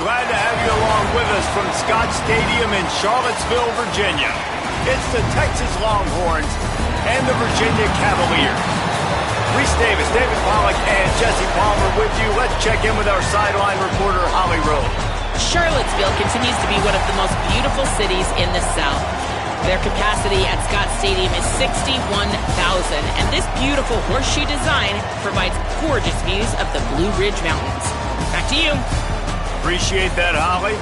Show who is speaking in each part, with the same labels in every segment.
Speaker 1: Glad to have you along with us from Scott Stadium in Charlottesville, Virginia. It's the Texas Longhorns and the Virginia Cavaliers. Reese Davis, David Pollack, and Jesse Palmer with you. Let's check in with our sideline reporter, Holly Rowe.
Speaker 2: Charlottesville continues to be one of the most beautiful cities in the South. Their capacity at Scott Stadium is 61,000, and this beautiful horseshoe design provides gorgeous views of the Blue Ridge Mountains. Back to you.
Speaker 1: Appreciate that, Holly.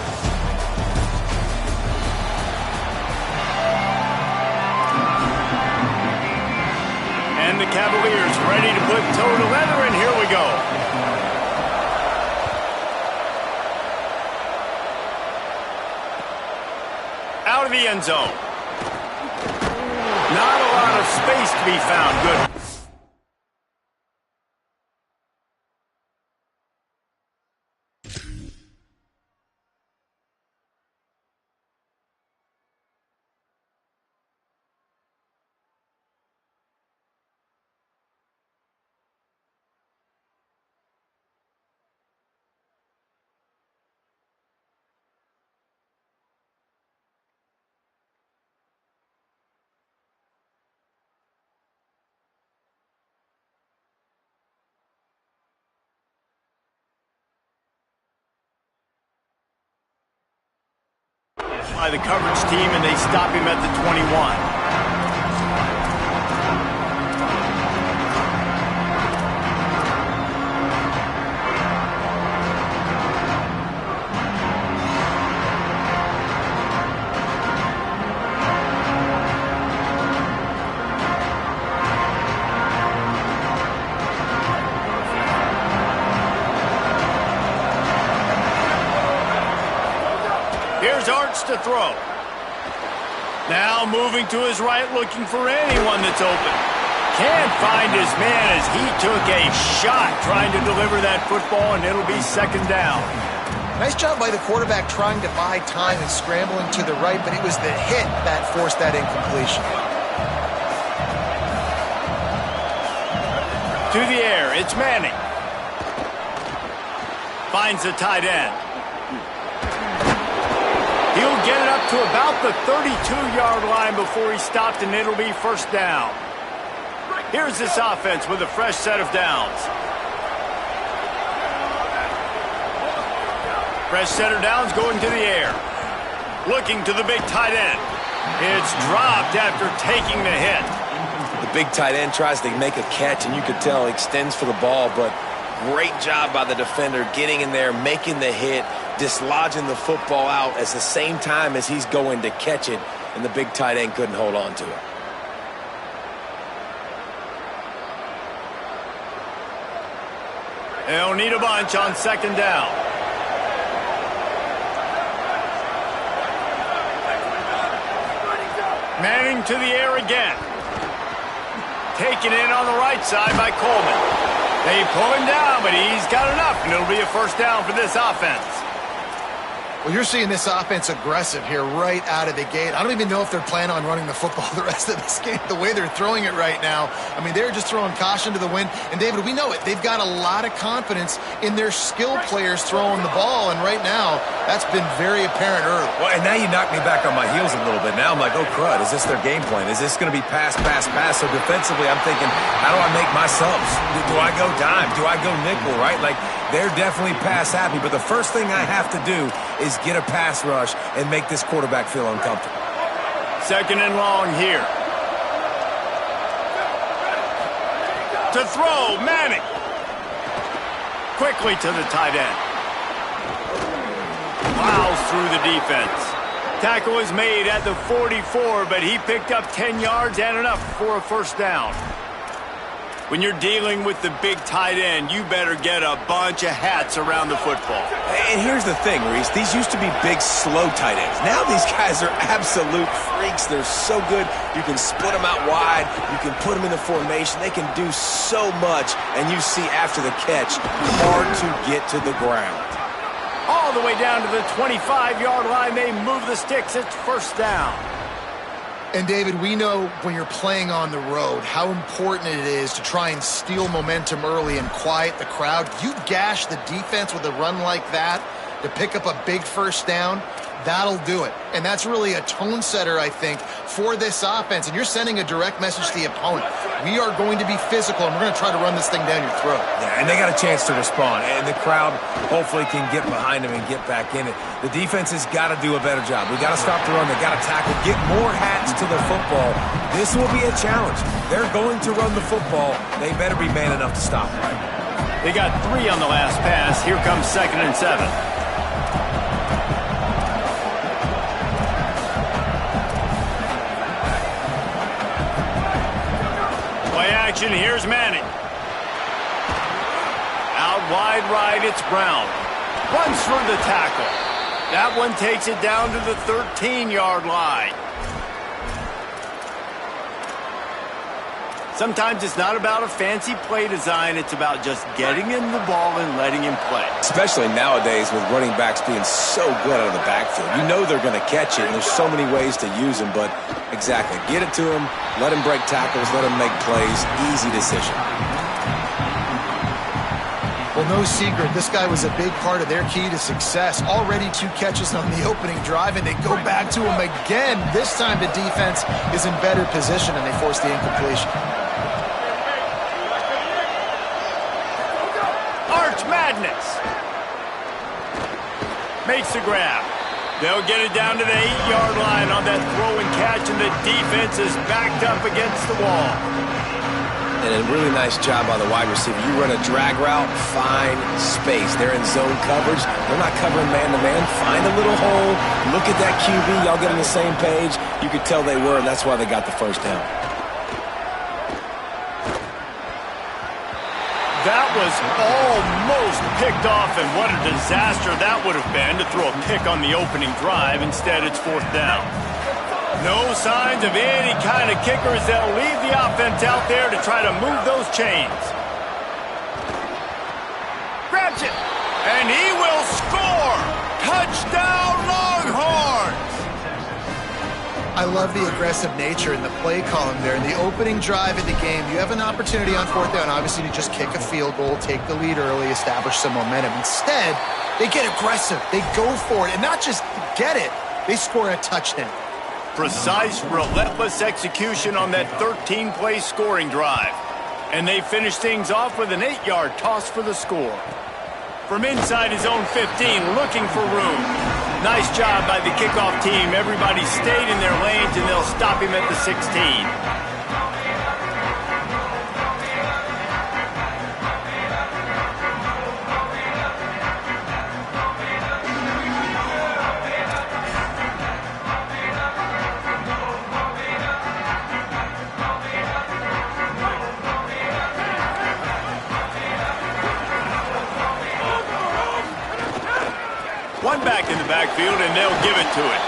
Speaker 1: And the Cavaliers ready to put toe to leather, and here we go. Out of the end zone. Not a lot of space to be found. Good. By the coverage team, and they stop him at the 21. Here's Arch to throw. Now moving to his right, looking for anyone that's open. Can't find his man as he took a shot trying to deliver that football, and it'll be second down.
Speaker 3: Nice job by the quarterback trying to buy time and scrambling to the right, but it was the hit that forced that incompletion.
Speaker 1: To the air, it's Manning. Finds the tight end. He'll get it up to about the 32-yard line before he stopped, and it'll be first down. Here's this offense with a fresh set of downs. Fresh set of downs going to the air. Looking to the big tight end. It's dropped after taking the hit.
Speaker 4: The big tight end tries to make a catch, and you could tell he extends for the ball, but great job by the defender getting in there, making the hit, dislodging the football out at the same time as he's going to catch it, and the big tight end couldn't hold on to it.
Speaker 1: They'll need a bunch on second down. Manning to the air again. Taken in on the right side by Coleman. They pull him down, but he's got enough, and it'll be a first down for this offense.
Speaker 3: Well, you're seeing this offense aggressive here right out of the gate. I don't even know if they're planning on running the football the rest of this game, the way they're throwing it right now. I mean, they're just throwing caution to the wind. And, David, we know it. They've got a lot of confidence in their skill players throwing the ball, and right now that's been very apparent early.
Speaker 4: Well, and now you knock me back on my heels a little bit. Now I'm like, oh, crud, is this their game plan? Is this going to be pass, pass, pass? So defensively, I'm thinking, how do I make my subs? Do I go dime? Do I go nickel, right? Like, they're definitely pass happy, but the first thing I have to do is get a pass rush and make this quarterback feel uncomfortable.
Speaker 1: Second and long here. To throw, Manning. Quickly to the tight end. Plows through the defense. Tackle was made at the 44, but he picked up 10 yards and enough for a first down. When you're dealing with the big tight end, you better get a bunch of hats around the football.
Speaker 4: And here's the thing, Reese. These used to be big, slow tight ends. Now these guys are absolute freaks. They're so good. You can split them out wide. You can put them in the formation. They can do so much. And you see after the catch, hard to get to the ground.
Speaker 1: All the way down to the 25-yard line, they move the sticks. It's first down.
Speaker 3: And, David, we know when you're playing on the road how important it is to try and steal momentum early and quiet the crowd. You gash the defense with a run like that, to pick up a big first down, that'll do it. And that's really a tone setter, I think, for this offense. And you're sending a direct message to the opponent. We are going to be physical, and we're going to try to run this thing down your throat.
Speaker 4: Yeah, and they got a chance to respond. And the crowd hopefully can get behind them and get back in it. The defense has got to do a better job. We got to stop the run. They got to tackle, get more hats to the football. This will be a challenge. They're going to run the football. They better be man enough to stop it.
Speaker 1: They got 3 on the last pass. Here comes 2nd and 7. Action. Here's Manning. Out wide right, it's Brown. Runs for the tackle. That one takes it down to the 13-yard line. Sometimes it's not about a fancy play design. It's about just getting him the ball and letting him play.
Speaker 4: Especially nowadays with running backs being so good out of the backfield. You know they're going to catch it, and there's so many ways to use them, but exactly. Get it to him, let him break tackles, let him make plays. Easy decision.
Speaker 3: Well, no secret, this guy was a big part of their key to success. Already 2 catches on the opening drive, and they go back to him again. This time the defense is in better position, and they force the incompletion.
Speaker 1: Arch Madness. Makes the grab. They'll get it down to the 8-yard line on that throw and catch, and the defense is backed up against the wall.
Speaker 4: And a really nice job by the wide receiver. You run a drag route, find space. They're in zone coverage. They're not covering man-to-man. Find a little hole. Look at that QB. Y'all get on the same page. You could tell they were, and that's why they got the first down.
Speaker 1: That was almost picked off, and what a disaster that would have been to throw a pick on the opening drive. Instead, it's 4th down. No signs of any kind of kickers. They'll leave the offense out there to try to move those chains. Grabs it, and he will score! Touchdown, Longhorns!
Speaker 3: I love the aggressive nature in the play column there. In the opening drive of the game, you have an opportunity on 4th down, obviously, to just kick a field goal, take the lead early, establish some momentum. Instead, they get aggressive. They go for it, and not just get it, they score a touchdown.
Speaker 1: Precise, relentless execution on that 13-play scoring drive. And they finish things off with an 8-yard toss for the score. From inside his own 15, looking for room. Nice job by the kickoff team. Everybody stayed in their lanes, and they'll stop him at the 16. One back in the backfield, and they'll give it to him.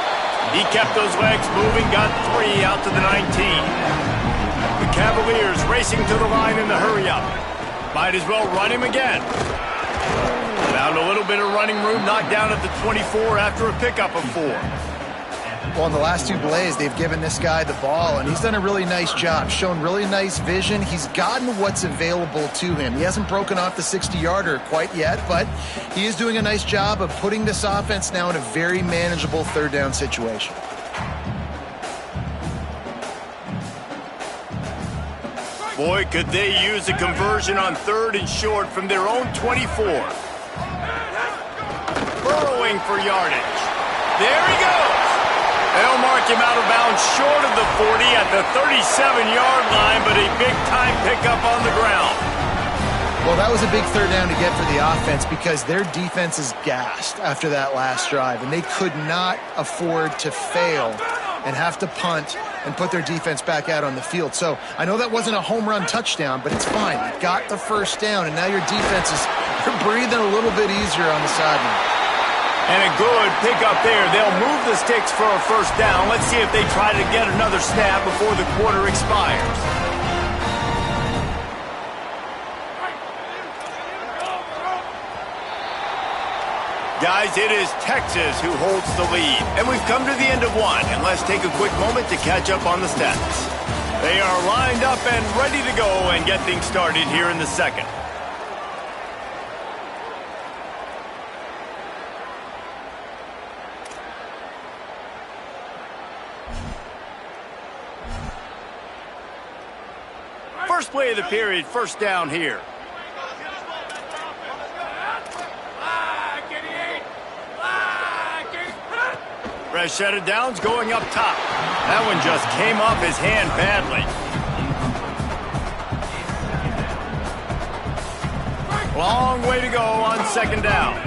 Speaker 1: He kept those legs moving, got 3 out to the 19. The Cavaliers racing to the line in the hurry-up. Might as well run him again. Found a little bit of running room, knocked down at the 24 after a pickup of 4.
Speaker 3: Well, in the last 2 plays, they've given this guy the ball, and he's done a really nice job, shown really nice vision. He's gotten what's available to him. He hasn't broken off the 60-yarder quite yet, but he is doing a nice job of putting this offense now in a very manageable 3rd down situation.
Speaker 1: Boy, could they use a conversion on 3rd and short from their own 24. Burrowing for yardage. There he goes. They'll mark him out of bounds short of the 40 at the 37-yard line, but a big-time pickup on the ground.
Speaker 3: Well, that was a big 3rd down to get for the offense because their defense is gassed after that last drive, and they could not afford to fail and have to punt and put their defense back out on the field. So I know that wasn't a home run touchdown, but it's fine. You got the first down, and now your defense is breathing a little bit easier on the sideline.
Speaker 1: And a good pickup there. They'll move the sticks for a first down. Let's see if they try to get another snap before the quarter expires. Guys, it is Texas who holds the lead. And we've come to the end of 1. And let's take a quick moment to catch up on the stats. They are lined up and ready to go and get things started here in the 2nd. First play of the period, first down here. Fresh set of downs going up top. That one just came off his hand badly. Long way to go on second down.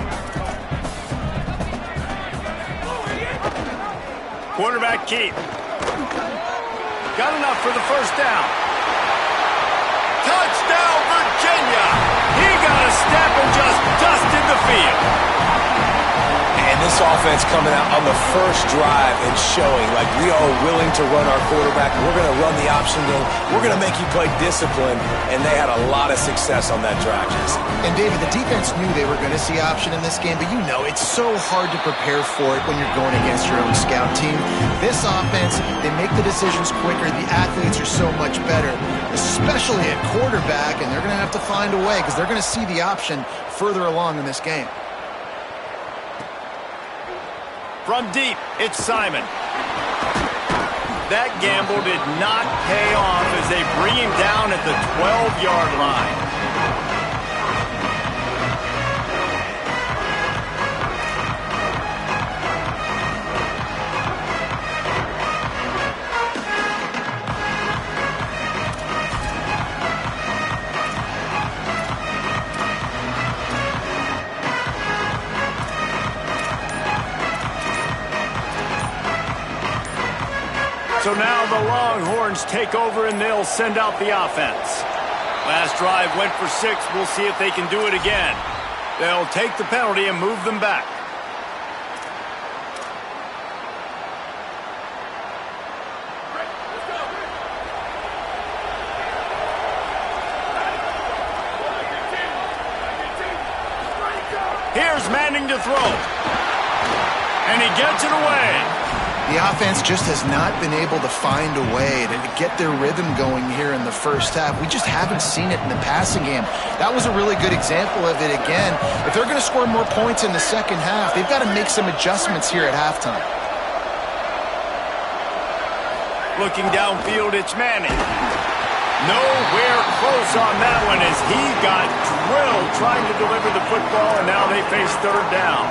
Speaker 1: Quarterback keep. Got enough for the first down. Touchdown, Virginia! He got a step and just dusted the field.
Speaker 4: And this offense coming out on the first drive and showing like we are willing to run our quarterback. We're going to run the option game. We're going to make you play discipline, and they had a lot of success on that drive, Jason.
Speaker 3: And David, the defense knew they were going to see option in this game, but you know it's so hard to prepare for it when you're going against your own scout team. This offense, they make the decisions quicker. The athletes are so much better, especially at quarterback, and they're going to have to find a way because they're going to see the option further along in this game.
Speaker 1: From deep, it's Simon. That gamble did not pay off as they bring him down at the 12-yard line. So now the Longhorns take over and they'll send out the offense. Last drive went for 6. We'll see if they can do it again. They'll take the penalty and move them back. Here's Manning to throw. And he gets it away.
Speaker 3: The offense just has not been able to find a way to get their rhythm going here in the first half. We just haven't seen it in the passing game. That was a really good example of it again. If they're going to score more points in the second half, they've got to make some adjustments here at halftime.
Speaker 1: Looking downfield, it's Manning. Nowhere close on that one as he got drilled trying to deliver the football, and now they face third down.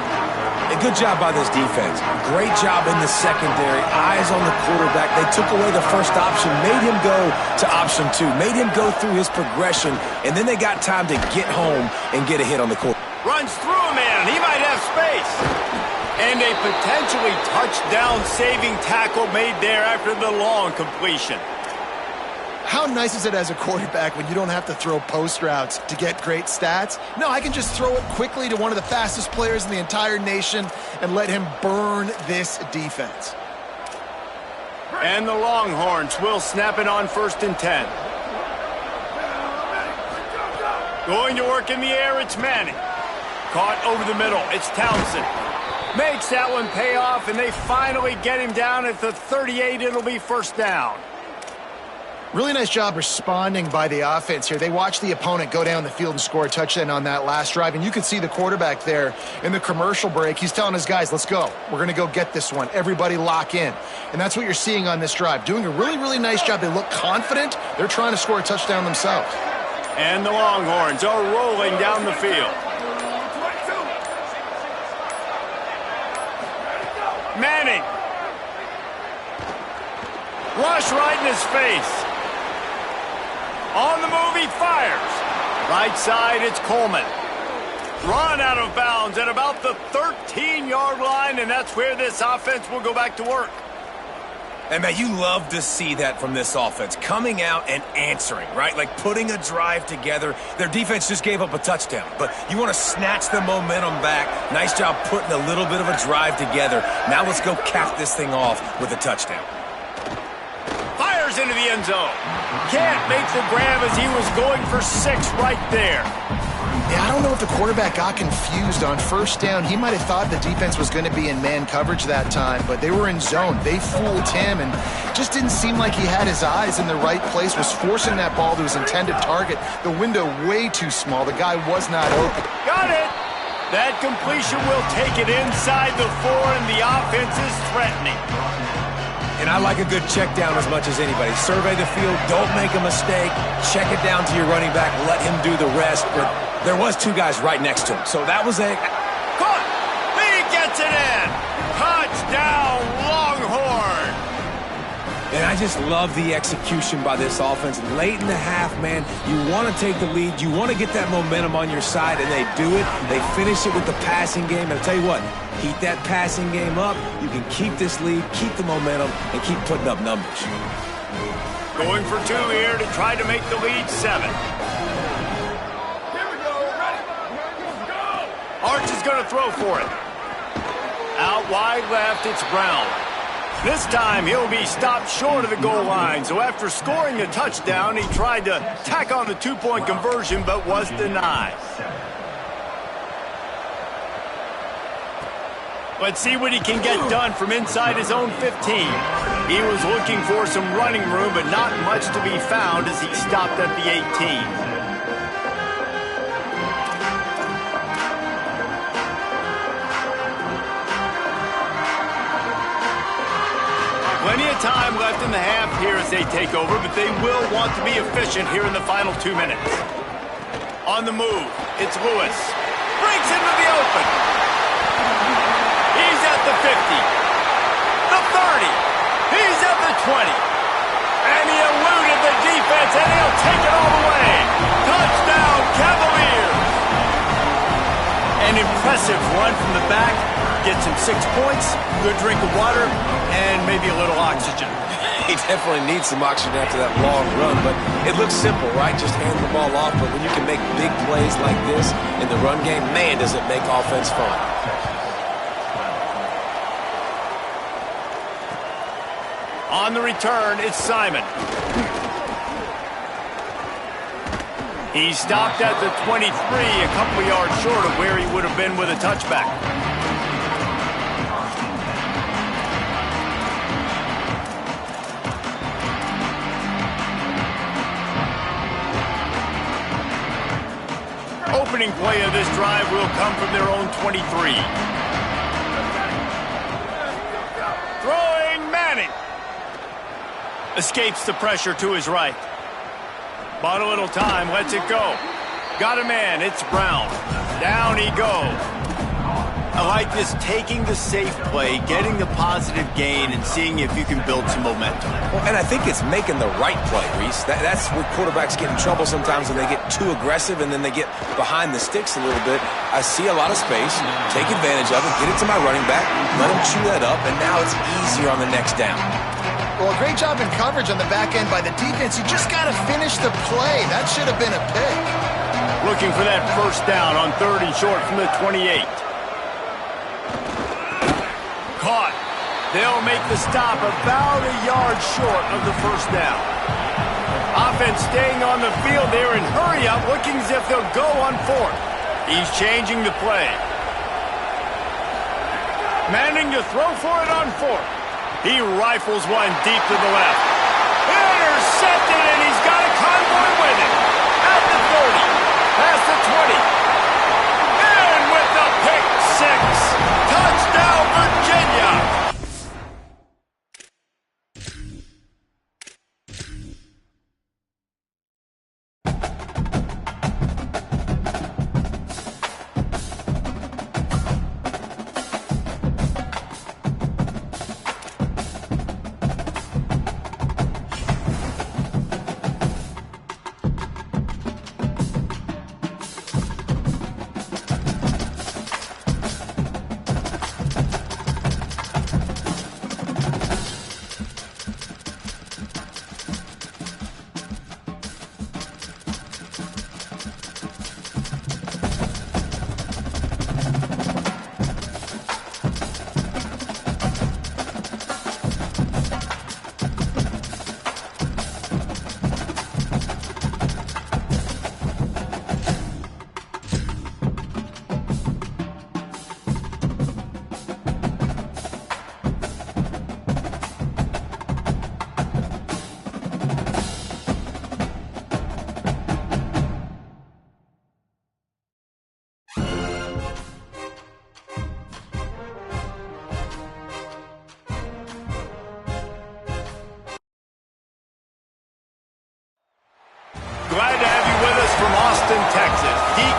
Speaker 4: A good job by this defense. Great job in the secondary. Eyes on the quarterback. They took away the first option, made him go to option 2, made him go through his progression, and then they got time to get home and get a hit on the quarterback.
Speaker 1: Runs through a man. He might have space. And a potentially touchdown-saving tackle made there after the long completion.
Speaker 3: How nice is it as a quarterback when you don't have to throw post routes to get great stats? No, I can just throw it quickly to one of the fastest players in the entire nation and let him burn this defense.
Speaker 1: And the Longhorns will snap it on 1st and 10. Going to work in the air, it's Manning. Caught over the middle, it's Townsend. Makes that one pay off, and they finally get him down at the 38. It'll be first down.
Speaker 3: Really nice job responding by the offense here. They watched the opponent go down the field and score a touchdown on that last drive, and you could see the quarterback there in the commercial break. He's telling his guys, let's go. We're going to go get this one. Everybody lock in. And that's what you're seeing on this drive. Doing a really, really nice job. They look confident. They're trying to score a touchdown themselves.
Speaker 1: And the Longhorns are rolling down the field. Manning. Rush right in his face. On the move, he fires. Right side, it's Coleman. Run out of bounds at about the 13-yard line, and that's where this offense will go back to work.
Speaker 4: And, man, you love to see that from this offense, coming out and answering, right? Like putting a drive together. Their defense just gave up a touchdown, but you want to snatch the momentum back. Nice job putting a little bit of a drive together. Now let's go cap this thing off with a touchdown.
Speaker 1: Fires into the end zone. Can't make the grab as he was going for 6 right there.
Speaker 3: Yeah, I don't know if the quarterback got confused on first down. He might have thought the defense was going to be in man coverage that time, but they were in zone. They fooled him and just didn't seem like he had his eyes in the right place, was forcing that ball to his intended target. The window way too small. The guy was not open.
Speaker 1: Got it. That completion will take it inside the 4, and the offense is threatening.
Speaker 4: And And I like a good check down as much as anybody. Survey the field, don't make a mistake, check it down to your running back, let him do the rest. But there was two guys right next to him, so that was a...
Speaker 1: Caught! He gets it in! Touchdown, Longhorn!
Speaker 4: And I just love the execution by this offense. Late in the half, man, you want to take the lead. You want to get that momentum on your side, and they do it. They finish it with the passing game. And I'll tell you what, keep that passing game up. You can keep this lead, keep the momentum, and keep putting up numbers.
Speaker 1: Going for two here to try to make the lead 7. Here we go. Ready? Go! Arch is going to throw for it. Out wide left, it's Brown. This time, he'll be stopped short of the goal line. So after scoring a touchdown, he tried to tack on the two-point conversion, but was denied. Let's see what he can get done from inside his own 15. He was looking for some running room, but not much to be found as he stopped at the 18. Plenty of time left in the half here as they take over, but they will want to be efficient here in the final 2 minutes. On the move, it's Lewis. Breaks into the open. He's at the 50. The 30. He's at the 20. And he eluded the defense, and he'll take it all the way. Touchdown, Cavaliers. An impressive run from the back. Gets him 6 points, good drink of water, and maybe a little oxygen.
Speaker 4: He definitely needs some oxygen after that long run, but it looks simple, right? Just hand the ball off, but when you can make big plays like this in the run game, man, does it make offense fun.
Speaker 1: On the return, it's Simon. He's stopped at the 23, a couple of yards short of where he would have been with a touchback. Opening play of this drive will come from their own 23. Throwing Manning. Escapes the pressure to his right. Bought a little time, lets it go. Got a man, it's Brown. Down he goes. I like this, taking the safe play, getting the positive gain, and seeing if you can build some momentum.
Speaker 4: Well, and I think it's making the right play, Reese. That's where quarterbacks get in trouble sometimes when they get too aggressive and then they get behind the sticks a little bit. I see a lot of space, take advantage of it, get it to my running back, let him chew that up, and now it's easier on the next down.
Speaker 3: Well, great job in coverage on the back end by the defense. You just got to finish the play. That should have been a pick.
Speaker 1: Looking for that first down on 3rd and short from the 28. Caught. They'll make the stop about a yard short of the first down. Offense staying on the field there in hurry up, looking as if they'll go on 4th. He's changing the play. Manning to throw for it on 4th. He rifles one deep to the left. Intercepted, and he's got a convoy with him. At the 30, past the 20. And with the pick 6. Touchdown, Virginia!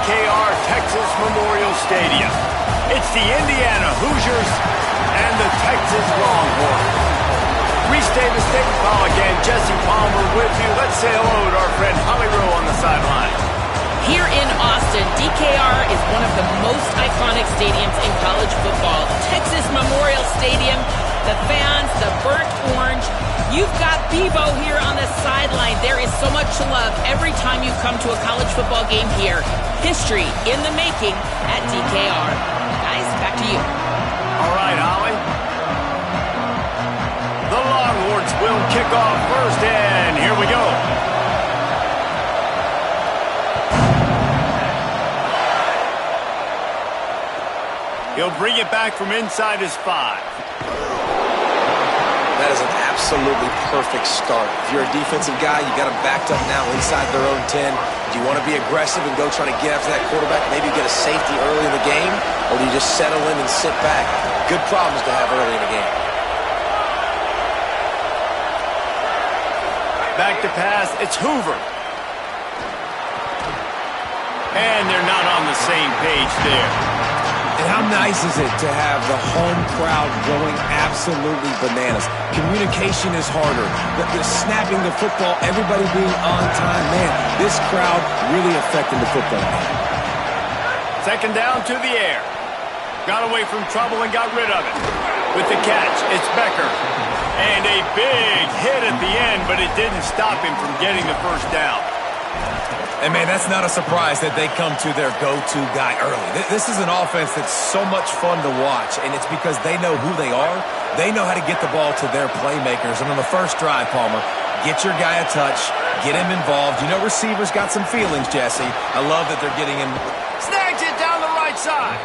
Speaker 1: DKR Texas Memorial Stadium. It's the Indiana Hoosiers and the Texas Longhorns. Reese Davis, David Pollack, and Jesse Palmer with you. Let's say hello to our friend Holly Rowe on the sideline.
Speaker 2: Here in Austin, DKR is one of the most iconic stadiums in college football. Texas Memorial Stadium, the fans, the burnt orange. You've got Bevo here on the sideline. There is so much love every time you come to a college football game here. History in the making at DKR. Guys, back to you.
Speaker 1: All right, Holly. The Longhorns will kick off first, and here we go. He'll bring it back from inside his 5.
Speaker 4: That is an absolutely perfect start. If you're a defensive guy, you got them backed up now inside their own 10. Do you want to be aggressive and go try to get after that quarterback, maybe get a safety early in the game, or do you just settle in and sit back? Good problems to have early in the game.
Speaker 1: Back to pass, it's Hoover. And they're not on the same page there.
Speaker 4: And how nice is it to have the home crowd going absolutely bananas? Communication is harder. The snapping the football, everybody being on time. Man, this crowd really affecting the football game.
Speaker 1: Second down to the air. Got away from trouble and got rid of it. With the catch, it's Becker. And a big hit at the end, but it didn't stop him from getting the first down.
Speaker 4: And, man, that's not a surprise that they come to their go-to guy early. This is an offense that's so much fun to watch, and it's because they know who they are. They know how to get the ball to their playmakers. And on the first drive, Palmer, get your guy a touch, get him involved. You know receivers got some feelings, Jesse. I love that they're getting him.
Speaker 1: Snags it down the right side.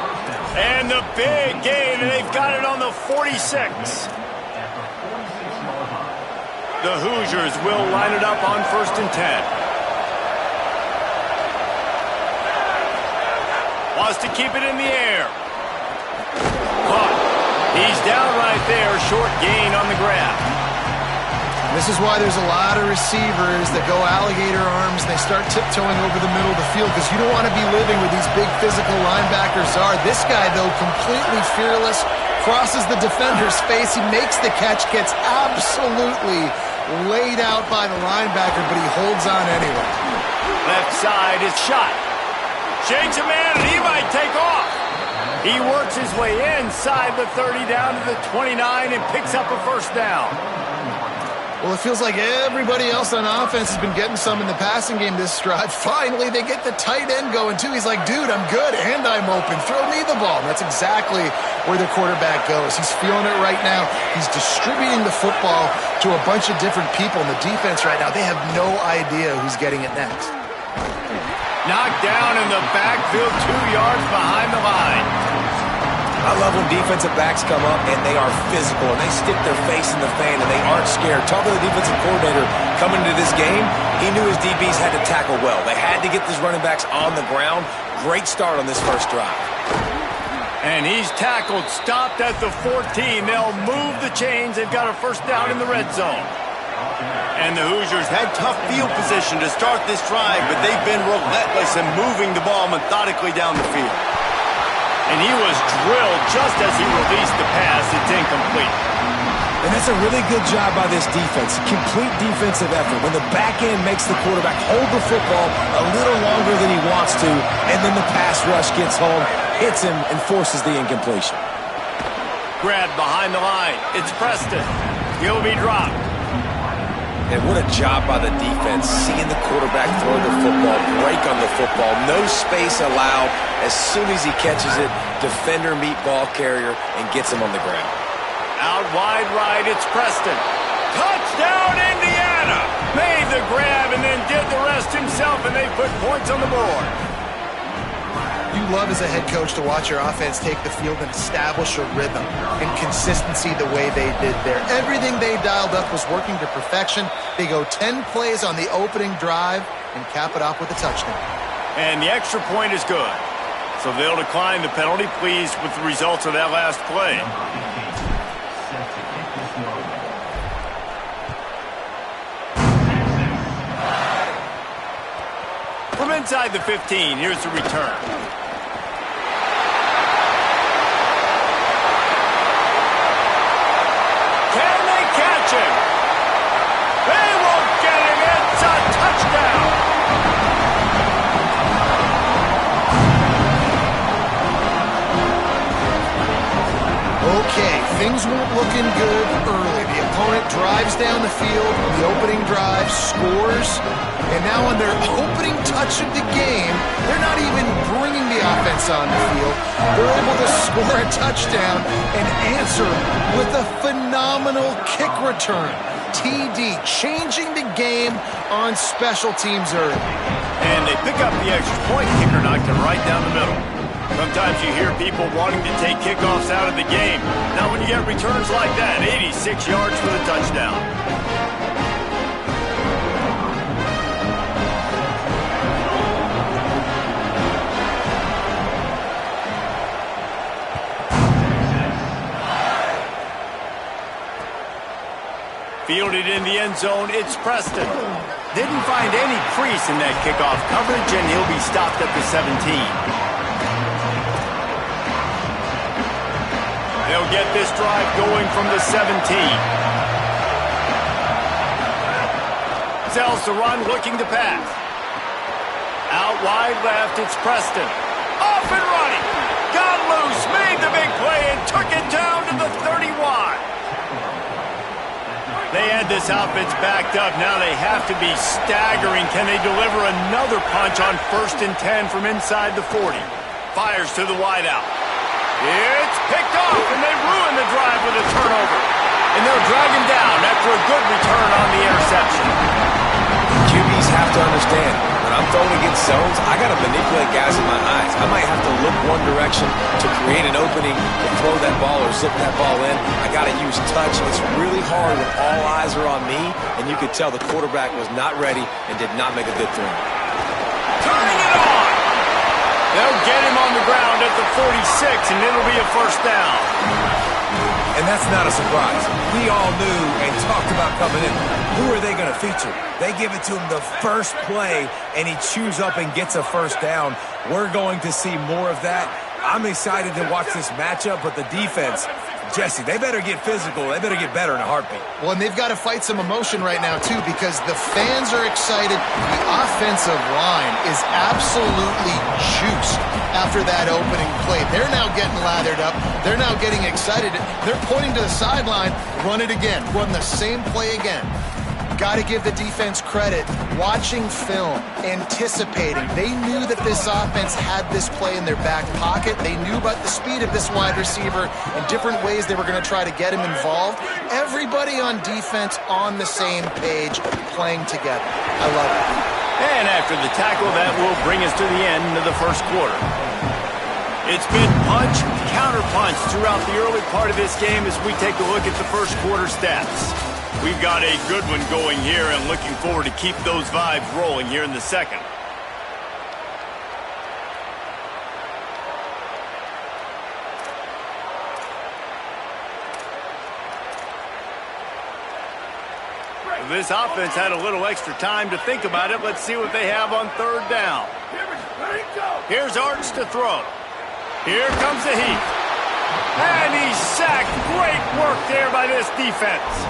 Speaker 1: And the big gain, and they've got it on the 46. The Hoosiers will line it up on 1st and 10. Wants to keep it in the air. Caught. He's down right there. Short gain on the grab.
Speaker 3: This is why there's a lot of receivers that go alligator arms. They start tiptoeing over the middle of the field because you don't want to be living where these big physical linebackers are. This guy, though, completely fearless, crosses the defender's face. He makes the catch, gets absolutely laid out by the linebacker, but he holds on anyway.
Speaker 1: Left side is shot. Shakes a man, and he might take off. He works his way inside the 30 down to the 29 and picks up a first down.
Speaker 3: Well, it feels like everybody else on offense has been getting some in the passing game this drive. Finally, they get the tight end going, too. He's like, dude, I'm good, and I'm open. Throw me the ball. And that's exactly where the quarterback goes. He's feeling it right now. He's distributing the football to a bunch of different people. In the defense right now, they have no idea who's getting it next.
Speaker 1: Knocked down in the backfield, 2 yards behind the line.
Speaker 4: I love when defensive backs come up and they are physical and they stick their face in the fan and they aren't scared. Talk to the defensive coordinator coming into this game. He knew his DBs had to tackle well. They had to get these running backs on the ground. Great start on this first drive.
Speaker 1: And he's tackled, stopped at the 14. They'll move the chains. They've got a first down in the red zone. And the Hoosiers had tough field position to start this drive, but they've been relentless in moving the ball methodically down the field. And he was drilled just as he released the pass. It's incomplete.
Speaker 4: And that's a really good job by this defense. Complete defensive effort. When the back end makes the quarterback hold the football a little longer than he wants to, and then the pass rush gets home, hits him, and forces the incompletion.
Speaker 1: Grab behind the line. It's Preston. He'll be dropped.
Speaker 4: And what a job by the defense, seeing the quarterback throw the football, break on the football, no space allowed. As soon as he catches it, defender meet ball carrier and gets him on the ground.
Speaker 1: Out wide right, it's Preston. Touchdown, Indiana! Made the grab and then did the rest himself, and they put points on the board.
Speaker 3: You love as a head coach to watch your offense take the field and establish a rhythm and consistency the way they did there. Everything they dialed up was working to perfection. They go 10 plays on the opening drive and cap it off with a touchdown.
Speaker 1: And the extra point is good. So they'll decline the penalty, pleased with the results of that last play. From inside the 15. Here's the return. Can they catch him? They won't get him. It's a touchdown.
Speaker 3: Okay, things weren't looking good early. The opponent drives down the field, the opening drive, scores, and now on their opening touch of the game, they're not even bringing the offense on the field. They're able to score a touchdown and answer with a phenomenal kick return. TD changing the game on special teams early.
Speaker 1: And they pick up the extra point. Kicker knocked it right down the middle. Sometimes you hear people wanting to take kickoffs out of the game. Now when you get returns like that, 86 yards for the touchdown. Fielded in the end zone, it's Preston. Didn't find any crease in that kickoff coverage, and he'll be stopped at the 17. They'll get this drive going from the 17. Sells to run, looking to pass. Out wide left, it's Preston. Off and running. Got loose, made the big play, and took it down to the 31. They had this offense backed up. Now they have to be staggering. Can they deliver another punch on 1st and 10 from inside the 40? Fires to the wideout. It's picked off, and they ruin the drive with a turnover. And they'll drag him down after a good return on the interception.
Speaker 4: QBs have to understand, when I'm throwing against zones, I got to manipulate guys with my eyes. I might have to look one direction to create an opening to throw that ball or zip that ball in. I got to use touch. It's really hard when all eyes are on me, and you could tell the quarterback was not ready and did not make a good throw.
Speaker 1: Turning it on. They'll get him on the ground at the 46, and it'll be a first down.
Speaker 4: And that's not a surprise. We all knew and talked about coming in. Who are they going to feature? They give it to him the first play, and he chews up and gets a first down. We're going to see more of that. I'm excited to watch this matchup, but the defense, Jesse, they better get physical. They better get better in a heartbeat.
Speaker 3: Well, and they've got to fight some emotion right now, too, because the fans are excited. The offensive line is absolutely juiced after that opening play. They're now getting lathered up. They're now getting excited. They're pointing to the sideline. Run it again. Run the same play again. Got to give the defense credit. Watching film, anticipating. They knew that this offense had this play in their back pocket. They knew about the speed of this wide receiver and different ways they were going to try to get him involved. Everybody on defense on the same page, playing together. I love it.
Speaker 1: And after the tackle, that will bring us to the end of the first quarter. It's been punch, counter punch throughout the early part of this game as we take a look at the first quarter stats. We've got a good one going here and looking forward to keep those vibes rolling here in the second. This offense had a little extra time to think about it. Let's see what they have on 3rd down. Here's Arts to throw. Here comes the heat. And he's sacked. Great work there by this defense.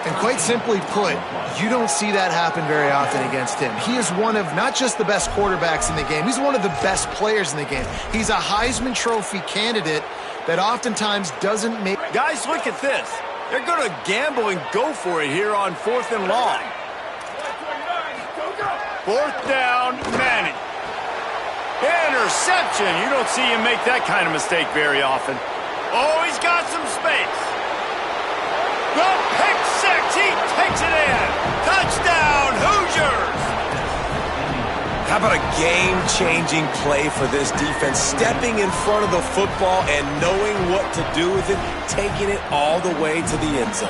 Speaker 3: And quite simply put, you don't see that happen very often against him. He is one of not just the best quarterbacks in the game, he's one of the best players in the game. He's a Heisman Trophy candidate that oftentimes doesn't make...
Speaker 1: Guys, look at this. They're going to gamble and go for it here on 4th and long. 4th down, Manning. Interception. You don't see him make that kind of mistake very often. Oh, he's got some space. The pick six. He takes it in. Touchdown, Hoosiers.
Speaker 4: How about a game-changing play for this defense? Stepping in front of the football and knowing what to do with it, taking it all the way to the end zone.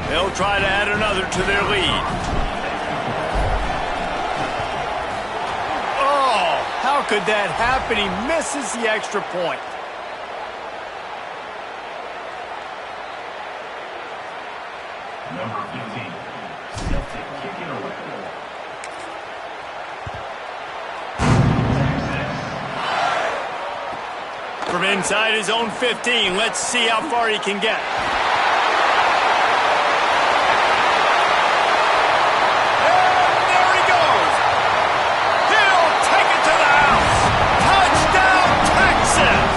Speaker 1: They'll try to add another to their lead. Oh, how could that happen? He misses the extra point. From inside his own 15, let's see how far he can get. And there he goes. He'll take it to the house. Touchdown, Texas!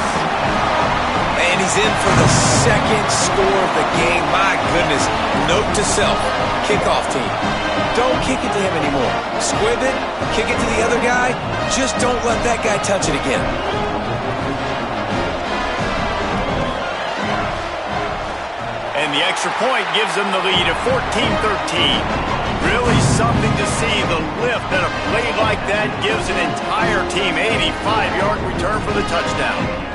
Speaker 4: And he's in for the second score of the game. My goodness. Note to self, kickoff team. Don't kick it to him anymore. Squib it, kick it to the other guy. Just don't let that guy touch it again.
Speaker 1: And the extra point gives them the lead at 14-13. Really something to see, the lift that a play like that gives an entire team. 85-yard return for the touchdown.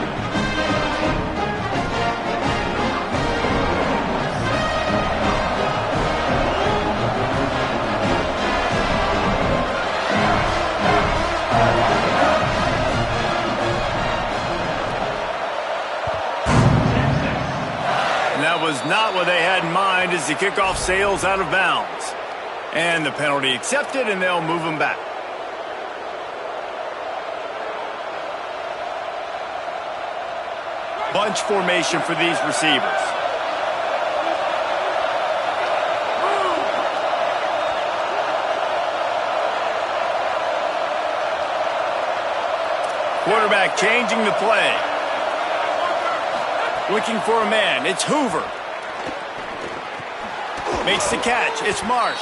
Speaker 1: Was not what they had in mind as the kickoff sails out of bounds. And the penalty accepted, and they'll move them back. Bunch formation for these receivers. Quarterback changing the play. Looking for a man. It's Hoover. Makes the catch. It's Marsh.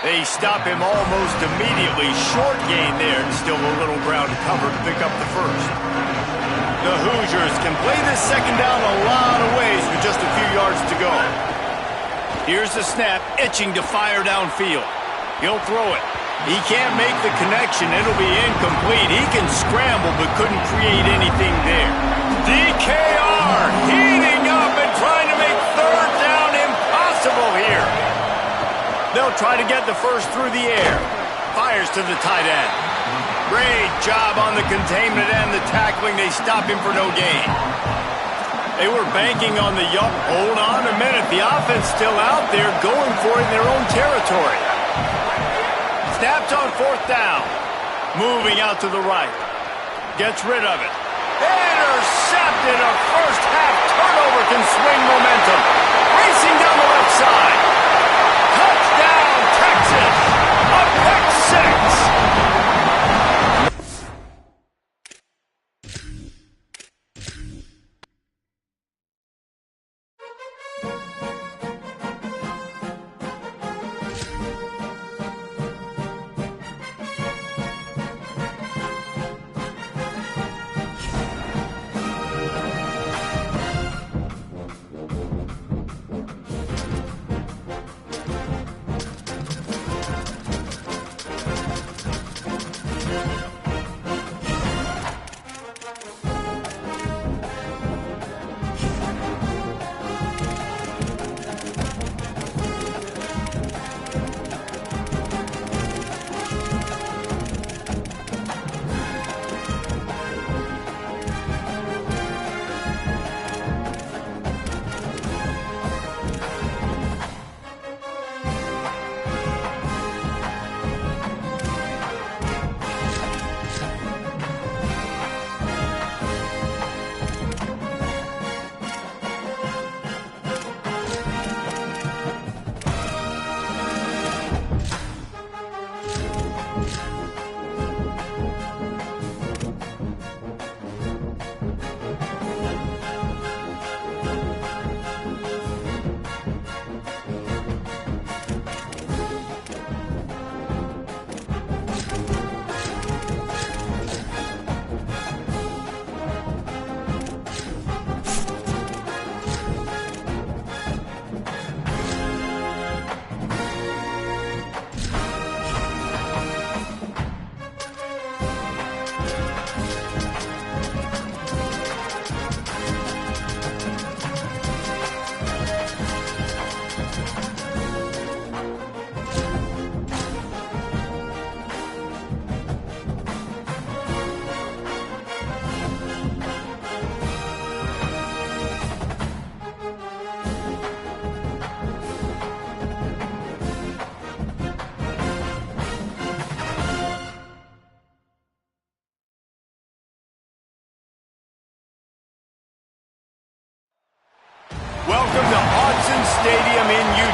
Speaker 1: They stop him almost immediately. Short gain there, and still a little ground to cover to pick up the first. The Hoosiers can play this second down a lot of ways with just a few yards to go. Here's the snap, itching to fire downfield. He'll throw it. He can't make the connection. It'll be incomplete. He can scramble, but couldn't create anything there. DKR heating up and trying to make third down impossible here. They'll try to get the first through the air. Fires to the tight end. Great job on the containment and the tackling. They stop him for no gain. They were banking on the yup. Hold on a minute. The offense still out there going for it in their own territory. Snapped on fourth down. Moving out to the right. Gets rid of it. Intercepted. A first half turnover can swing momentum. Racing down the left side. Touchdown, Texas. A pick six.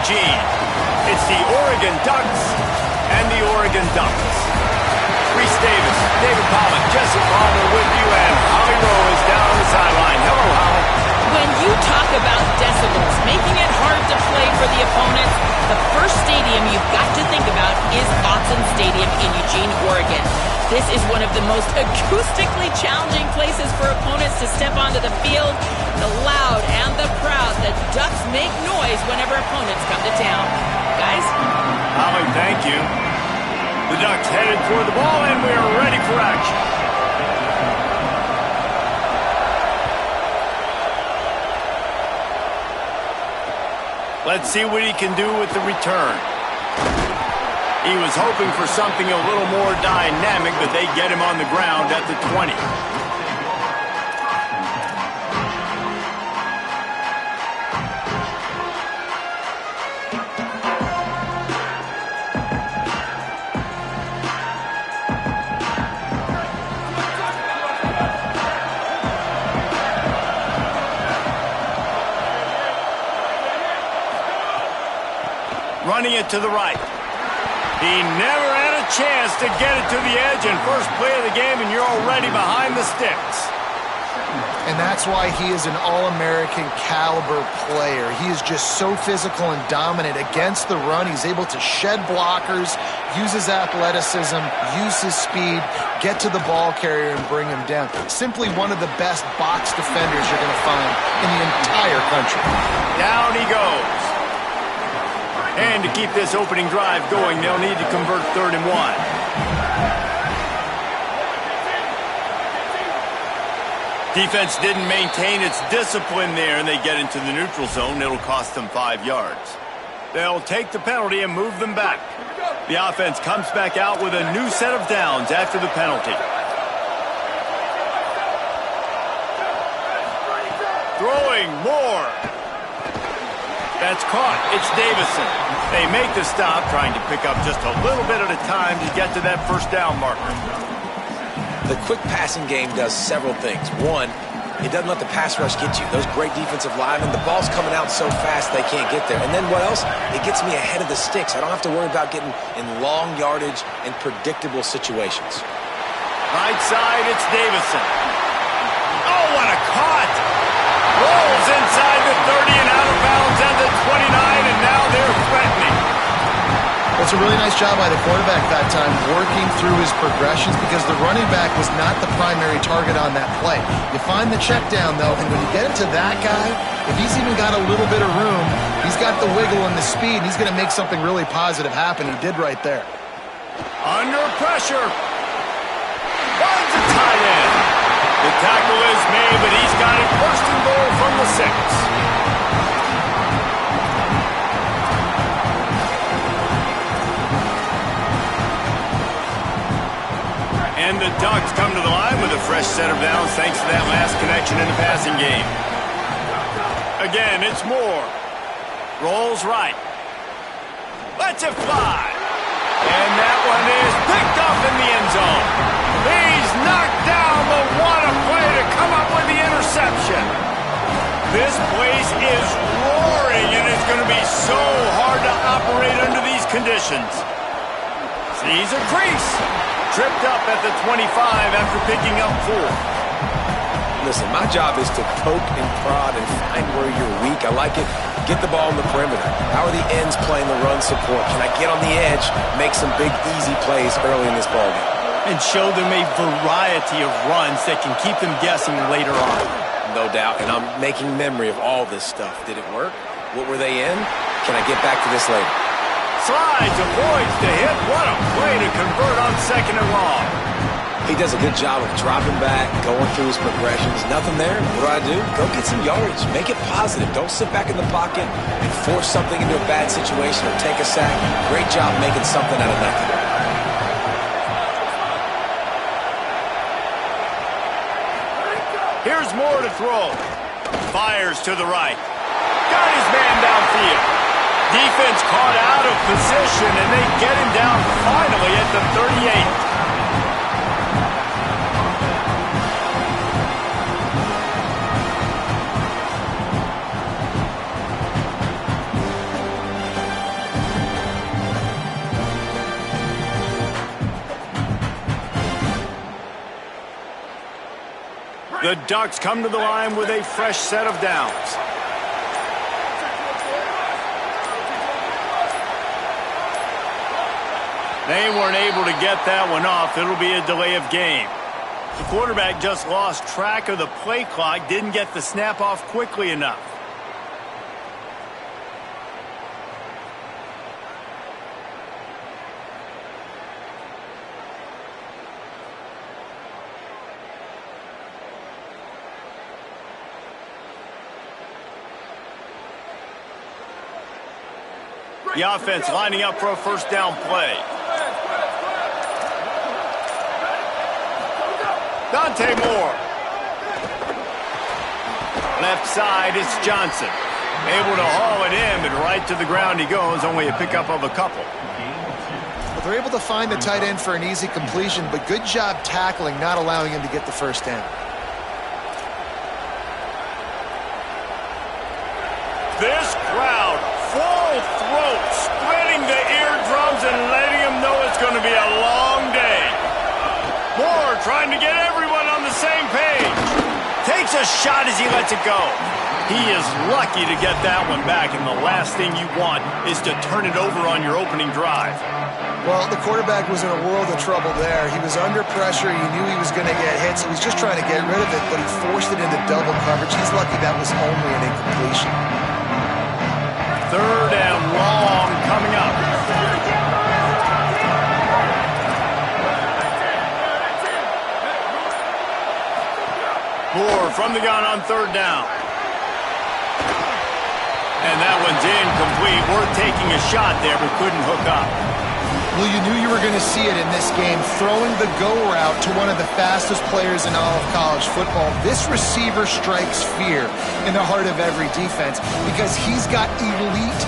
Speaker 1: Eugene. It's the Oregon Ducks and the Oregon Ducks. Reese Davis, David Pollack, Jesse Palmer with you, and Holly Rowe is down on the sideline. Hello, Holly.
Speaker 2: When you talk about decibels, making it hard to play for the opponents, the first stadium you've got to think about is Autzen Stadium in Eugene, Oregon. This is one of the most acoustically challenging places for opponents to step onto the field. The loud and the proud, the Ducks make noise whenever opponents come to town. Guys?
Speaker 1: Holly, thank you. The Ducks headed toward the ball, and we are ready for action. Let's see what he can do with the return. He was hoping for something a little more dynamic, but they get him on the ground at the 20. Running it to the right. He never had a chance to get it to the edge, and first play of the game, and you're already behind the sticks.
Speaker 3: And that's why he is an All-American caliber player. He is just so physical and dominant against the run. He's able to shed blockers, use his athleticism, use his speed, get to the ball carrier and bring him down. Simply one of the best box defenders you're going to find in the entire country.
Speaker 1: Down he goes. And to keep this opening drive going, they'll need to convert 3rd and 1. Defense didn't maintain its discipline there, and they get into the neutral zone. It'll cost them 5 yards. They'll take the penalty and move them back. The offense comes back out with a new set of downs after the penalty. Throwing more. That's caught. It's Davison. They make the stop, trying to pick up just a little bit at a time to get to that first down marker.
Speaker 4: The quick passing game does several things. One, it doesn't let the pass rush get you. Those great defensive linemen, the ball's coming out so fast they can't get there. And then what else? It gets me ahead of the sticks. I don't have to worry about getting in long yardage and predictable situations.
Speaker 1: Right side, it's Davison. Oh, what a caught! Rolls inside the 30 and out of bounds at the 29, and now they're threatening.
Speaker 3: It's a really nice job by the quarterback that time, working through his progressions, because the running back was not the primary target on that play. You find the check down, though, and when you get into that guy, if he's even got a little bit of room, he's got the wiggle and the speed, and he's going to make something really positive happen. He did right there.
Speaker 1: Under pressure. Finds a tight end. The tackle is made, but he's got it first and goal from the 6. And the Ducks come to the line with a fresh set of downs thanks to that last connection in the passing game. Again, it's Moore. Rolls right. Lets it fly. And that one is picked up in the end zone. He's knocked down, but what a play to come up with the interception. This place is roaring, and it's going to be so hard to operate under these conditions. Sees a crease. Tripped up at the 25 after picking up 4.
Speaker 4: Listen, my job is to poke and prod and find where you're weak. I like it. Get the ball in the perimeter. How are the ends playing the run support? Can I get on the edge, make some big, easy plays early in this ballgame?
Speaker 1: And show them a variety of runs that can keep them guessing later on.
Speaker 4: No doubt, and I'm making memory of all this stuff. Did it work? What were they in? Can I get back to this later?
Speaker 1: Slides, avoids the hit. What a play to convert on 2nd and long.
Speaker 4: He does a good job of dropping back, going through his progressions. Nothing there. What do? Go get some yardage. Make it positive. Don't sit back in the pocket and force something into a bad situation or take a sack. Great job making something out of nothing.
Speaker 1: Here's Moore to throw. Fires to the right. Got his man downfield. Defense caught out of position, and they get him down finally at the 38. The Ducks come to the line with a fresh set of downs. They weren't able to get that one off. It'll be a delay of game. The quarterback just lost track of the play clock, didn't get the snap off quickly enough. The offense lining up for a first down play. Dante Moore. Left side, it's Johnson. Able to haul it in, but right to the ground he goes, only a pickup of a couple.
Speaker 3: Well, they're able to find the tight end for an easy completion, but good job tackling, not allowing him to get the first down.
Speaker 1: This crowd, full throat, spreading the eardrums and letting them know it's going to be a long day. Moore trying to get everyone on the same page. Takes a shot as he lets it go. He is lucky to get that one back, and the last thing you want is to turn it over on your opening drive.
Speaker 3: Well, the quarterback was in a world of trouble there. He was under pressure. He knew he was going to get hit, so he was just trying to get rid of it, but he forced it into double coverage. He's lucky that was only an incompletion.
Speaker 1: Third and long coming up. Moore from the gun on third down. And that one's incomplete. Worth taking a shot there, but couldn't hook up.
Speaker 3: Well, you knew you were going to see it in this game, throwing the go route to one of the fastest players in all of college football. This receiver strikes fear in the heart of every defense because he's got elite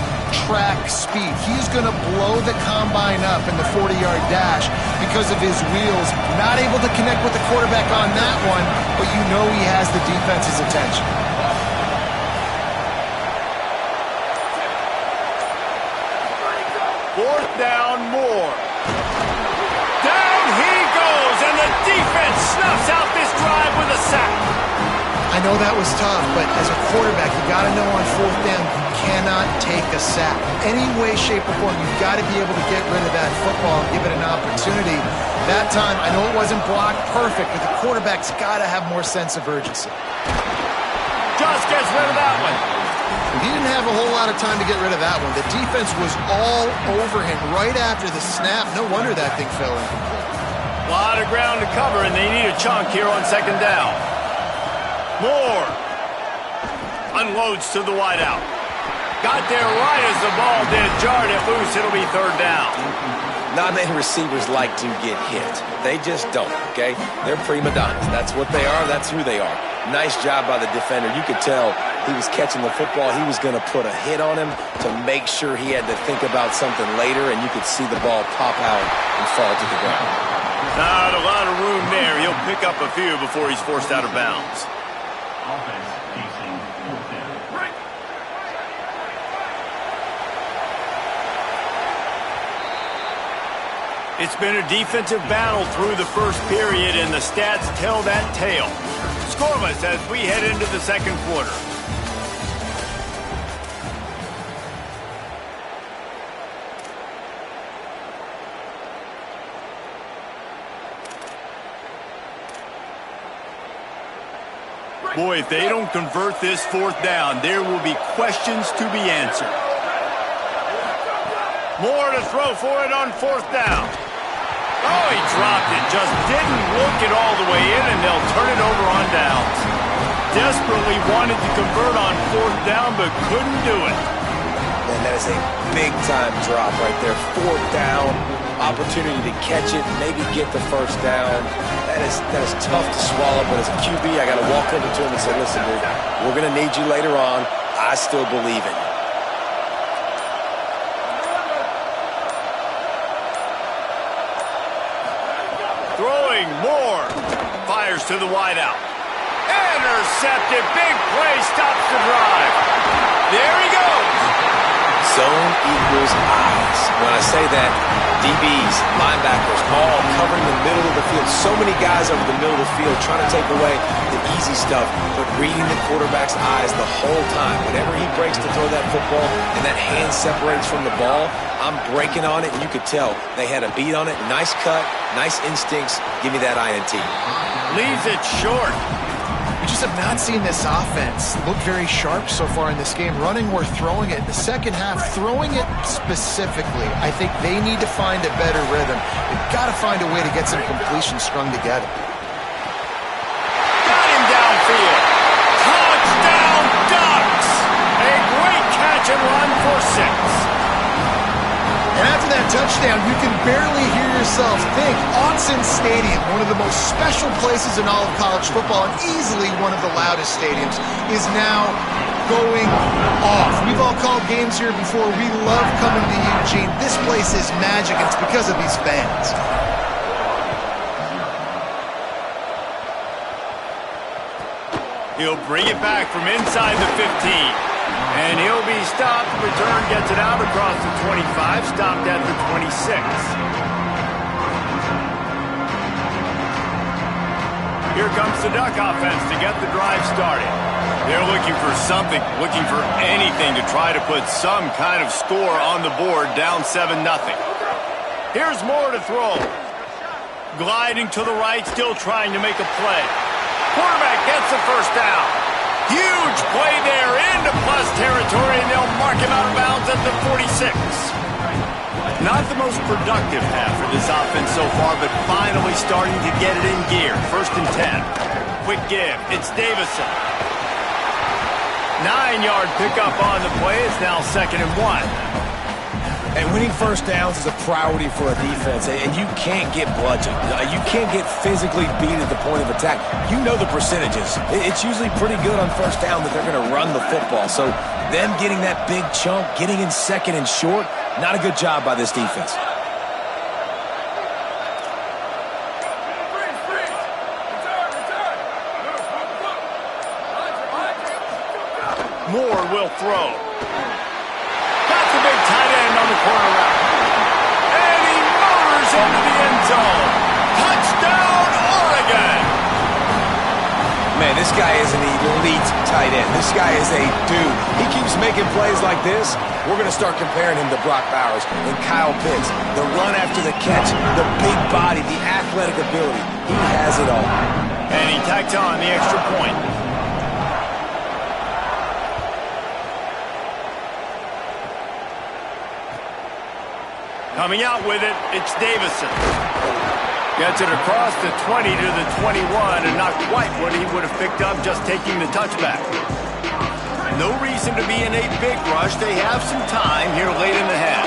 Speaker 3: track speed. He's going to blow the combine up in the 40-yard dash because of his wheels. Not able to connect with the quarterback on that one, but you know he has the defense's attention.
Speaker 1: Fourth down, Moore. Down he goes, and the defense snuffs out this drive with a sack.
Speaker 3: I know that was tough, but as a quarterback, you got to know on fourth down, you cannot take a sack. Any way, shape, or form, you've got to be able to get rid of that football and give it an opportunity. That time, I know it wasn't blocked perfect, but the quarterback's got to have more sense of urgency.
Speaker 1: Just gets rid of that one.
Speaker 3: He didn't have a whole lot of time to get rid of that one. The defense was all over him right after the snap. No wonder that thing fell incomplete.
Speaker 1: A lot of ground to cover, and they need a chunk here on second down. Moore unloads to the wideout. Got there right as the ball did. Jarred it loose. It'll be third down.
Speaker 4: Not many receivers like to get hit. They just don't, okay? They're prima donnas. That's what they are. That's who they are. Nice job by the defender. You could tell he was catching the football. He was going to put a hit on him to make sure he had to think about something later, and you could see the ball pop out and fall to the ground.
Speaker 1: Not a lot of room there. He'll pick up a few before he's forced out of bounds.
Speaker 5: Offense facing fourth down.
Speaker 1: It's been a defensive battle through the first period, and the stats tell that tale. Scoreless as we head into the second quarter. Boy, if they don't convert this fourth down, there will be questions to be answered. Moore to throw for it on fourth down. Oh, he dropped it. Just didn't look it all the way in, and they'll turn it over on downs. Desperately wanted to convert on fourth down, but couldn't do it.
Speaker 4: Man, that is a big-time drop right there. Fourth down, opportunity to catch it, maybe get the first down. That is tough to swallow, but as a QB, I got to walk over to him and say, listen, dude, we're going to need you later on. I still believe in you.
Speaker 1: Throwing, Moore fires to the wideout. Intercepted, big play, stops the drive. There he goes.
Speaker 4: Zone equals eyes. When I say that, DBs, linebackers, all covering the middle of the field. So many guys over the middle of the field trying to take away the easy stuff, but reading the quarterback's eyes the whole time. Whenever he breaks to throw that football and that hand separates from the ball, I'm breaking on it, and you could tell they had a beat on it. Nice cut, nice instincts. Give me that INT.
Speaker 1: Leaves it short.
Speaker 3: We just have not seen this offense look very sharp so far in this game, running or throwing it. In the second half, throwing it specifically, I think they need to find a better rhythm. They've got to find a way to get some completions strung together.
Speaker 1: Got him downfield. Touchdown, Ducks! A great catch and run for 6.
Speaker 3: And after that touchdown, you can barely hear yourself think. Autzen Stadium, one of the most special places in all of college football and easily one of the loudest stadiums, is now going off. We've all called games here before. We love coming to Eugene. This place is magic, and it's because of these fans.
Speaker 1: He'll bring it back from inside the 15. And he'll be stopped. Return gets it out across the 25, stopped at the 26. Here comes the Duck offense to get the drive started. They're looking for something, looking for anything to try to put some kind of score on the board, down 7-0. Here's Moore to throw. Gliding to the right, still trying to make a play. Quarterback gets the first down. Huge play there into plus territory, and they'll mark him out of bounds at the 46. Not the most productive half for this offense so far, but finally starting to get it in gear. 1st and 10. Quick give. It's Davison. 9-yard pickup on the play. It's now 2nd and 1.
Speaker 4: And winning first downs is a priority for a defense, and you can't get bludgeoned. You can't get physically beat at the point of attack. You know the percentages. It's usually pretty good on first down that they're going to run the football. So them getting that big chunk, getting in 2nd and short, not a good job by this defense.
Speaker 1: Moore will throw. Got the big tight end on the corner route. And he motors into the end zone. Touchdown, Oregon!
Speaker 4: Man, this guy is an elite tight end. This guy is a dude. He keeps making plays like this. We're going to start comparing him to Brock Bowers and Kyle Pitts. The run after the catch, the big body, the athletic ability. He has it all.
Speaker 1: And he tacks on the extra point. Coming out with it, it's Davison. Gets it across the 20 to the 21, and not quite what he would have picked up just taking the touchback. No reason to be in a big rush. They have some time here late in the half.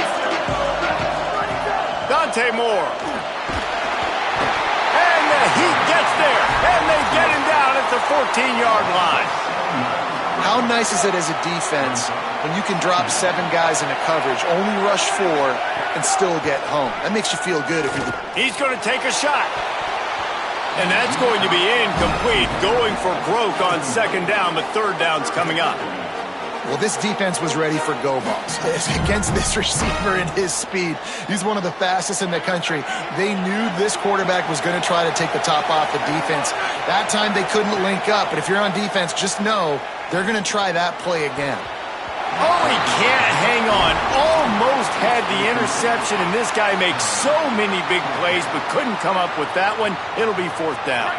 Speaker 1: Dante Moore. And the Heat gets there, and they get him down at the 14-yard line.
Speaker 3: How nice is it as a defense when you can drop 7 guys in a coverage, only rush 4, and still get home? That makes you feel good if you're the...
Speaker 1: He's going to take a shot. And that's going to be incomplete. Going for broke on 2nd down, but 3rd down's coming up.
Speaker 3: Well, this defense was ready for go balls. Against this receiver and his speed, he's one of the fastest in the country. They knew this quarterback was going to try to take the top off the defense. That time they couldn't link up, but if you're on defense, just know they're going to try that play again.
Speaker 1: Oh, he can't hang on. Almost had the interception, and this guy makes so many big plays, but couldn't come up with that one. It'll be 4th down.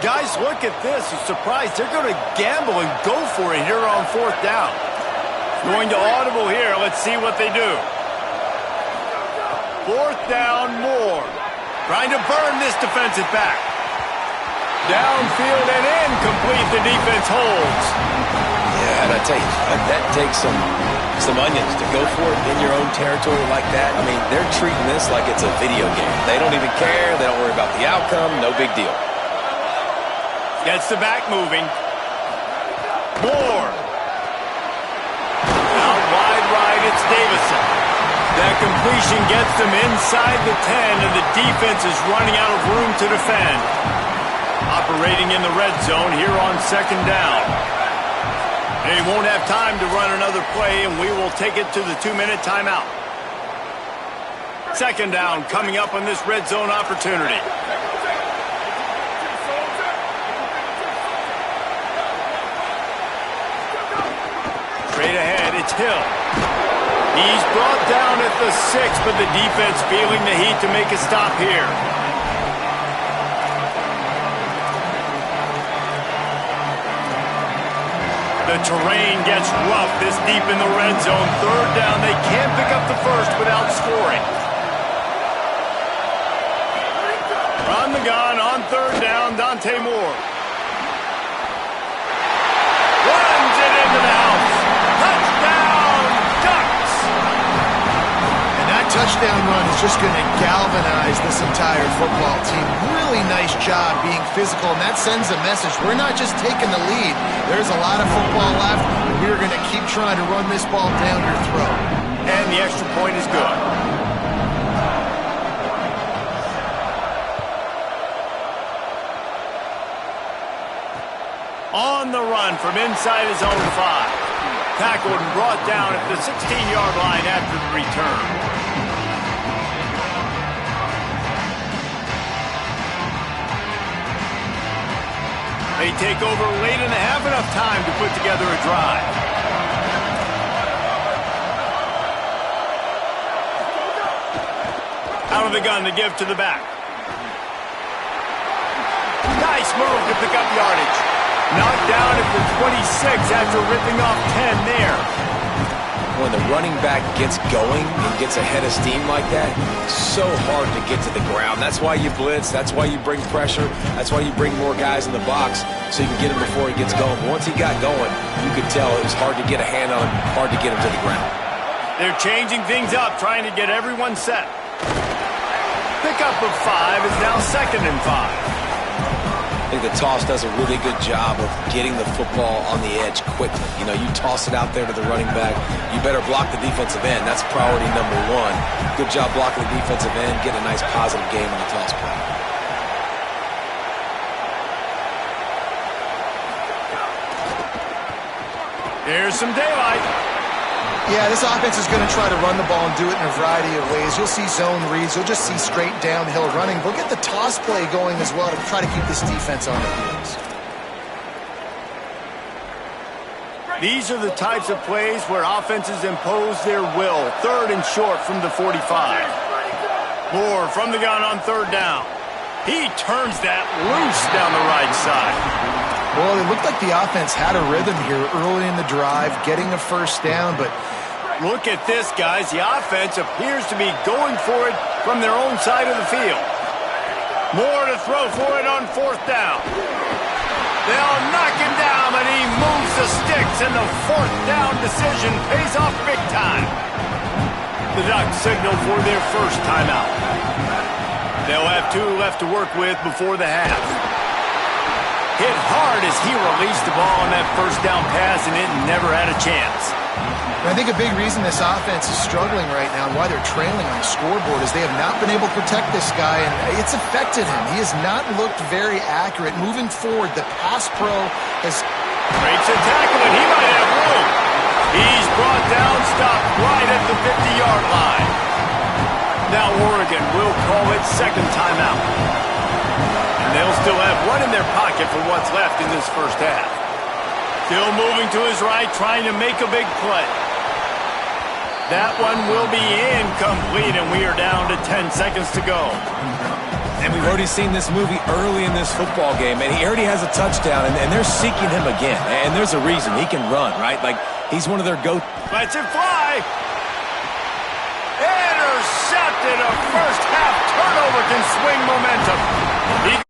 Speaker 1: Guys, look at this. I'm surprised they're going to gamble and go for it here on 4th down. Going to audible here. Let's see what they do. 4th down, Moore. Trying to burn this defensive back. Downfield and incomplete. The defense holds.
Speaker 4: Yeah, and I tell you, that takes some onions to go for it in your own territory like that. I mean, they're treating this like it's a video game. They don't even care. They don't worry about the outcome. No big deal.
Speaker 1: Gets the back moving. Moore. Out wide right, it's Davison. That completion gets them inside the 10, and the defense is running out of room to defend. Operating in the red zone here on 2nd down. They won't have time to run another play, and we will take it to the 2-minute timeout. Second down coming up on this red zone opportunity. Straight ahead, it's Hill. He's brought down at the 6, but the defense feeling the heat to make a stop here. The terrain gets rough this deep in the red zone. Third down, they can't pick up the first without scoring. On the gun, on third down, Dante Moore. Runs it into the house. Touchdown, Ducks!
Speaker 3: And that touchdown run is just going to galvanize this entire football team. Really nice job being physical, and that sends a message. We're not just taking the lead. There's a lot of football left, and we're going to keep trying to run this ball down your throat.
Speaker 1: And the extra point is good. On the run from inside his own 5. Tackled and brought down at the 16-yard line after the return. They take over late and have enough time to put together a drive. Out of the gun to give to the back. Nice move to pick up yardage. Knocked down at the 26 after ripping off 10 there.
Speaker 4: When the running back gets going and gets ahead of steam like that, it's so hard to get to the ground. That's why you blitz. That's why you bring pressure. That's why you bring more guys in the box so you can get him before he gets going. But once he got going, you could tell it was hard to get a hand on him, hard to get him to the ground.
Speaker 1: They're changing things up, trying to get everyone set. Pickup of 5 is now 2nd and 5.
Speaker 4: I think the toss does a really good job of getting the football on the edge quickly. You know, you toss it out there to the running back, you better block the defensive end. That's priority number 1. Good job blocking the defensive end, get a nice positive game in the toss play.
Speaker 1: Here's some daylight.
Speaker 3: Yeah, this offense is going to try to run the ball and do it in a variety of ways. You'll see zone reads. You'll just see straight downhill running. We'll get the toss play going as well to try to keep this defense on the heels.
Speaker 1: These are the types of plays where offenses impose their will. 3rd and short from the 45. Moore from the gun on 3rd down. He turns that loose down the right side.
Speaker 3: Well, it looked like the offense had a rhythm here early in the drive, getting a first down, but
Speaker 1: look at this, guys. The offense appears to be going for it from their own side of the field. Moore to throw for it on 4th down. They'll knock him down, and he moves the sticks, and the 4th down decision pays off big time. The Ducks signal for their first timeout. They'll have 2 left to work with before the half. Hit hard as he released the ball on that first down pass, and it never had a chance.
Speaker 3: I think a big reason this offense is struggling right now and why they're trailing on the scoreboard is they have not been able to protect this guy, and it's affected him. He has not looked very accurate. Moving forward, the pass pro has...
Speaker 1: Breaks a tackle, and he might have room. He's brought down, stopped right at the 50-yard line. Now Oregon will call it 2nd timeout. And they'll still have 1 in their pocket for what's left in this first half. Still moving to his right, trying to make a big play. That one will be incomplete, and we are down to 10 seconds to go.
Speaker 4: And we've already seen this movie early in this football game, and he already has a touchdown, and they're seeking him again. And there's a reason. He can run, right? Like, he's one of their go...
Speaker 1: Lets it fly. Intercepted. A first half turnover can swing momentum.